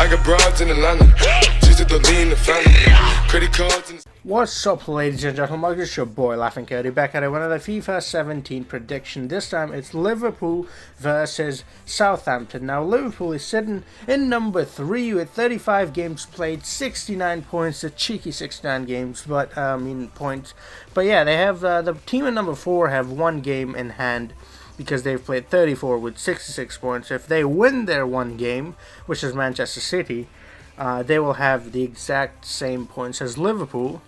got broads in Atlanta. Just to lean the family. Credit cards and... What's up, ladies and gentlemen? It's your boy Laughing Coyote back at it with another FIFA 17 prediction. This time it's Liverpool versus Southampton. Now Liverpool is sitting in number 3 with 35 games played, 69 points, a cheeky 69 games, but points. But yeah, they have the team in number 4 have one game in hand because they've played 34 with 66 points. If they win their one game, which is Manchester City, they will have the exact same points as Liverpool.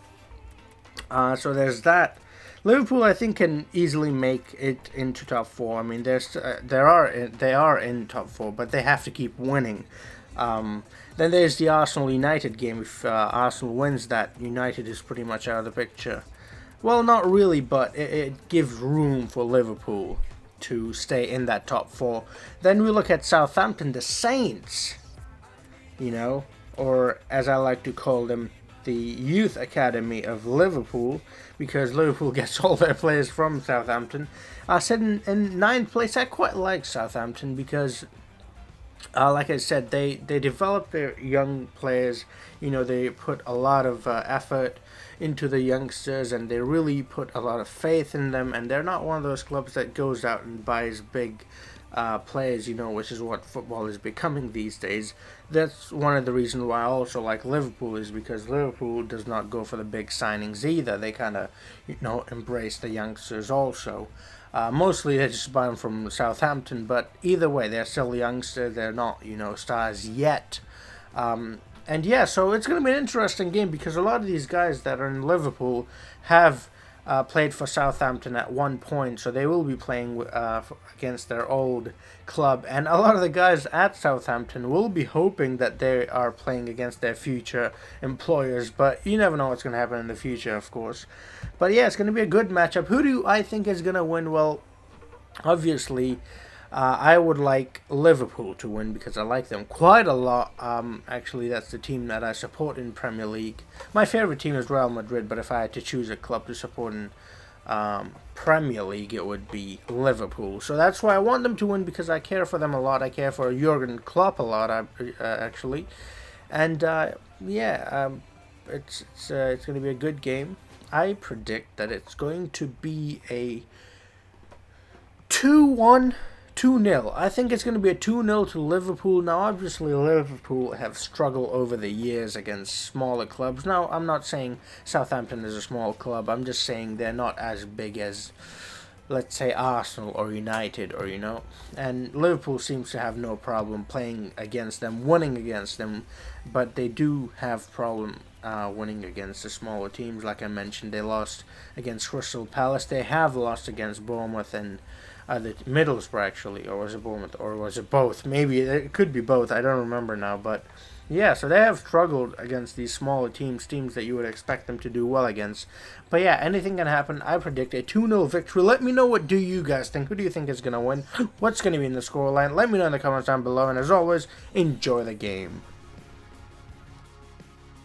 So there's that. Liverpool, I think, can easily make it into top 4. I mean, they are in top 4, but they have to keep winning. Then there's the Arsenal United game. If Arsenal wins that, United is pretty much out of the picture. Well, not really, but it gives room for Liverpool to stay in that top 4. Then we look at Southampton, the Saints, or as I like to call them, the youth academy of Liverpool, because Liverpool gets all their players from Southampton. Sitting in 9th place. I quite like Southampton because, like I said, they develop their young players. They put a lot of effort into the youngsters, and they really put a lot of faith in them, and they're not one of those clubs that goes out and buys big players, which is what football is becoming these days. That's one of the reasons why I also like Liverpool, is because Liverpool does not go for the big signings either. They kind of, embrace the youngsters also. Mostly they just buy them from Southampton, but either way, they're still youngsters. They're not, stars yet. And yeah, so it's going to be an interesting game because a lot of these guys that are in Liverpool have played for Southampton at one point, so they will be playing against their old club, and a lot of the guys at Southampton will be hoping that they are playing against their future employers, but you never know what's going to happen in the future, of course. But yeah, it's going to be a good matchup. Who do I think is going to win? Well, obviously, I would like Liverpool to win because I like them quite a lot. Actually, that's the team that I support in Premier League. My favorite team is Real Madrid, but if I had to choose a club to support in Premier League, it would be Liverpool. So that's why I want them to win, because I care for them a lot. I care for Jurgen Klopp a lot, actually. And it's going to be a good game. I predict that it's going to be a 2-1. 2-0. I think it's going to be a 2-0 to Liverpool. Now, obviously, Liverpool have struggled over the years against smaller clubs. Now, I'm not saying Southampton is a small club. I'm just saying they're not as big as, let's say, Arsenal or United, And Liverpool seems to have no problem playing against them, winning against them. But they do have problem winning against the smaller teams. Like I mentioned, they lost against Crystal Palace. They have lost against Bournemouth and the Middlesbrough, actually, or was it Bournemouth, or was it both? Maybe it could be both. I don't remember now, but yeah. So they have struggled against these smaller teams that you would expect them to do well against. But yeah, anything can happen. I predict a 2-0 victory. Let me know, what do you guys think? Who do you think is going to win? What's going to be in the scoreline? Let me know in the comments down below. And as always, enjoy the game.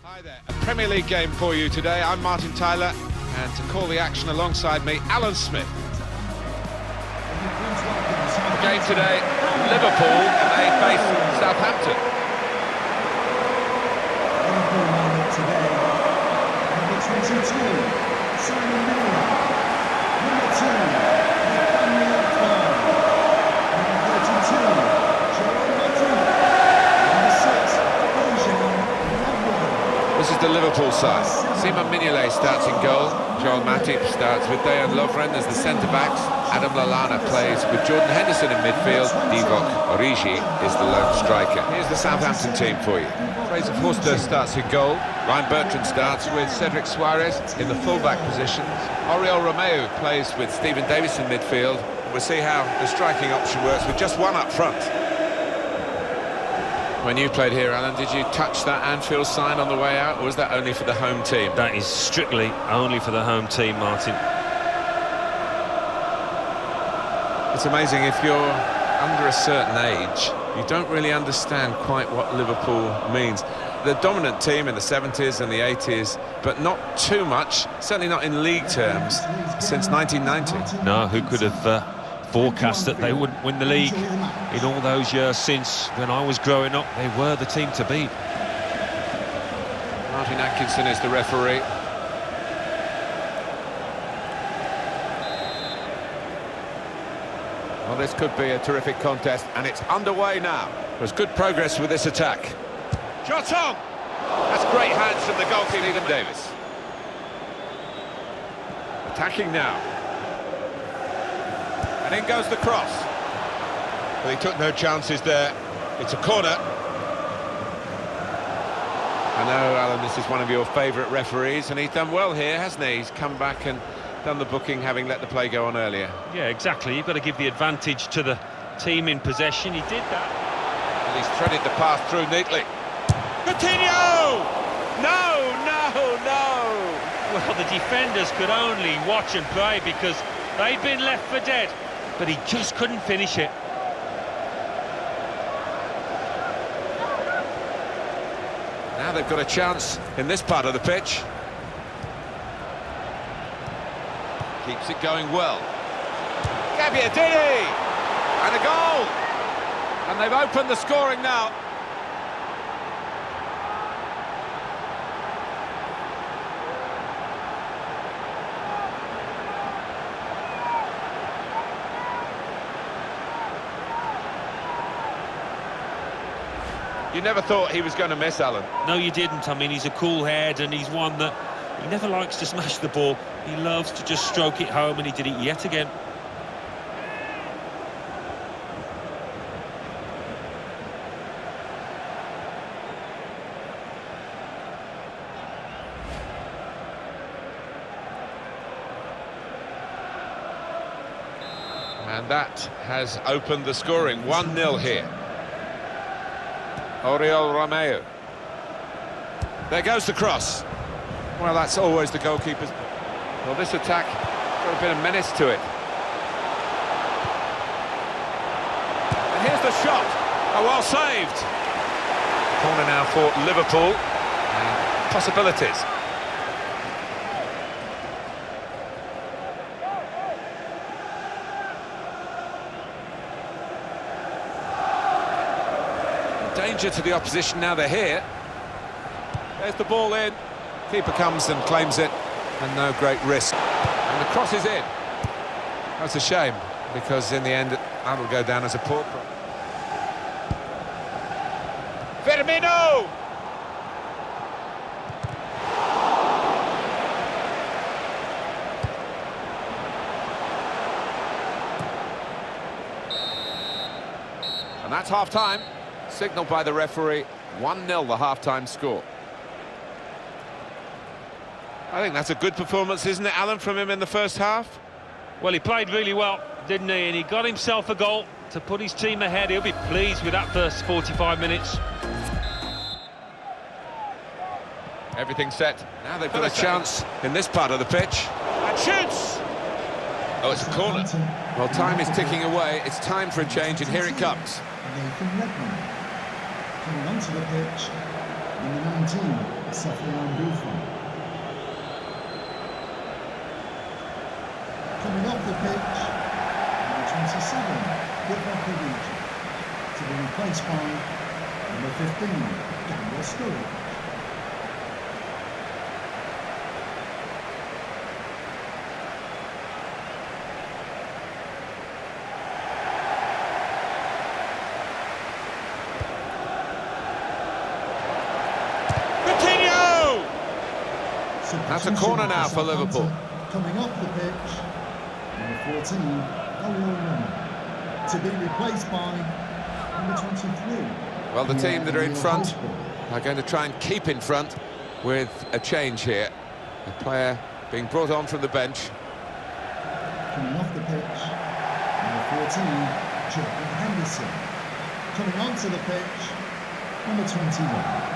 Hi there, a Premier League game for you today. I'm Martin Tyler, and to call the action alongside me, Alan Smith. The game today, Liverpool, they face Southampton. Liverpool today, number 22, Simon Miller, number 2, Bradman Cricket, number 32, Jurgen Klopp, This is the Liverpool side. Simon Mignolet starts in goal. Joel Matip starts with Dejan Lovren as the centre-backs. Adam Lallana plays with Jordan Henderson in midfield. Divock Origi is the lone striker. Here's the Southampton team for you. Fraser Forster starts in goal. Ryan Bertrand starts with Cedric Suarez in the full-back positions. Oriol Romeu plays with Stephen Davis in midfield. We'll see how the striking option works with just one up front. When you played here, Alan, did you touch that Anfield sign on the way out, or was that only for the home team? That is strictly only for the home team, Martin. It's amazing, if you're under a certain age, you don't really understand quite what Liverpool means. The dominant team in the 70s and the 80s, but not too much, certainly not in league terms, since 1990. No, who could have forecast that they wouldn't win the league in all those years since when I was growing up. They were the team to beat. Martin Atkinson is the referee. Well, this could be a terrific contest, and it's underway now. There's good progress with this attack. Shot on! That's great hands from the goalkeeper, Stephen Davis. Attacking now. And in goes the cross. Well, he took no chances there. It's a corner. I know, Alan, this is one of your favourite referees, and he's done well here, hasn't he? He's come back and done the booking, having let the play go on earlier. Yeah, exactly. You've got to give the advantage to the team in possession. He did that. And he's threaded the path through neatly. Coutinho! No, no, no! Well, the defenders could only watch and pray because they'd been left for dead, but he just couldn't finish it. Now they've got a chance in this part of the pitch. Keeps it going well. Gabbiadini! And a goal! And they've opened the scoring now. You never thought he was going to miss, Alan. No, you didn't. I mean, he's a cool head, and he's one that he never likes to smash the ball. He loves to just stroke it home, and he did it yet again. And that has opened the scoring. 1-0 here. Oriol Romeu. There goes the cross. Well, that's always the goalkeeper's... Well, this attack got a bit of menace to it. And here's the shot. Oh, well saved. Corner now for Liverpool. And possibilities. Danger to the opposition now they're here. There's the ball in. Keeper comes and claims it, and no great risk. And the cross is in. That's a shame, because in the end that will go down as a poor cross. Firmino! And that's half-time. Signalled by the referee, 1-0 the half-time score. I think that's a good performance, isn't it, Alan, from him in the first half? Well, he played really well, didn't he? And he got himself a goal to put his team ahead. He'll be pleased with that first 45 minutes. Everything set. Now they've got a chance in this part of the pitch. And shoots! Oh, it's a corner. Well, time is ticking away. It's time for a change, and here it comes. Bradman coming onto the pitch, number 19, Southampton. Coming off the pitch, number 27, Liverpool, to be replaced by number 15, Daniel Sturridge. That's a corner now for Liverpool. Coming off the pitch, number 14, to be replaced by number 23. Well, the team that are in front are going to try and keep in front with a change here. A player being brought on from the bench. Coming off the pitch, number 14, Jurgen Henderson. Coming onto the pitch, number 21.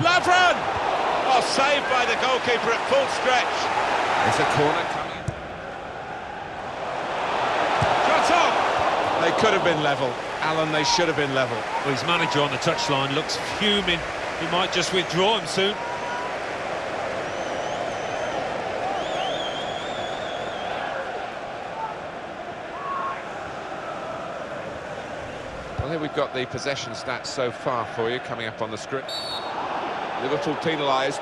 Lovren! Oh, saved by the goalkeeper at full stretch. It's a corner coming. Shot on! They could have been level. Alan, they should have been level. Well, his manager on the touchline looks fuming. He might just withdraw him soon. Well, here we've got the possession stats so far for you, coming up on the screen. Liverpool penalised.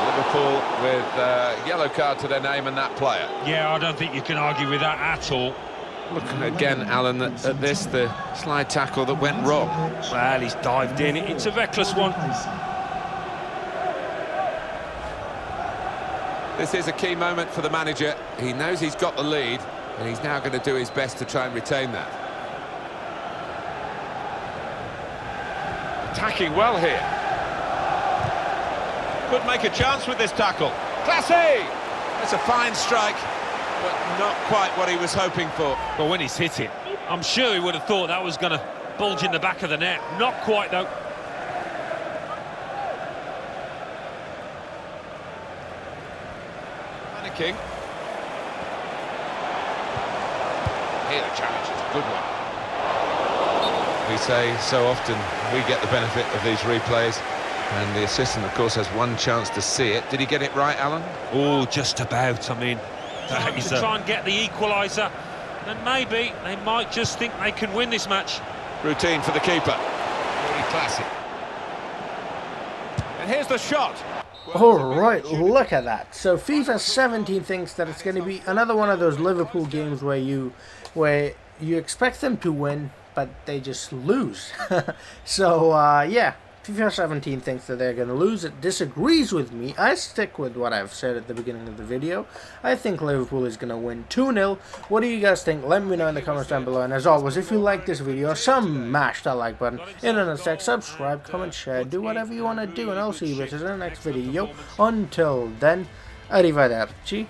Liverpool with a yellow card to their name and that player. Yeah, I don't think you can argue with that at all. Looking again, Alan, at this, the slide tackle that went wrong. Well, he's dived in. It's a reckless one. This is a key moment for the manager. He knows he's got the lead, and he's now going to do his best to try and retain that. Attacking well here. Could make a chance with this tackle. Classy! It's a fine strike, but not quite what he was hoping for. But when he's hit it, I'm sure he would have thought that was going to bulge in the back of the net. Not quite, though. Panicking. Here the challenge is a good one. We say so often we get the benefit of these replays, and the assistant, of course, has one chance to see it. Did he get it right, Alan? Oh, just about. I mean, that is to try and get the equaliser, and maybe they might just think they can win this match. Routine for the keeper. Really classy. And here's the shot. Alright, look at that. So FIFA 17 thinks that it's going to be another one of those Liverpool games where you expect them to win, but they just lose. So, yeah, FIFA 17 thinks that they're going to lose. It disagrees with me. I stick with what I've said at the beginning of the video. I think Liverpool is going to win 2-0. What do you guys think? Let me know in the comments down below. And as always, if you like this video, smash that like button. Internet sex, subscribe, comment, share, do whatever you want to do. And I'll see you bitches in the next video. Until then, arrivederci.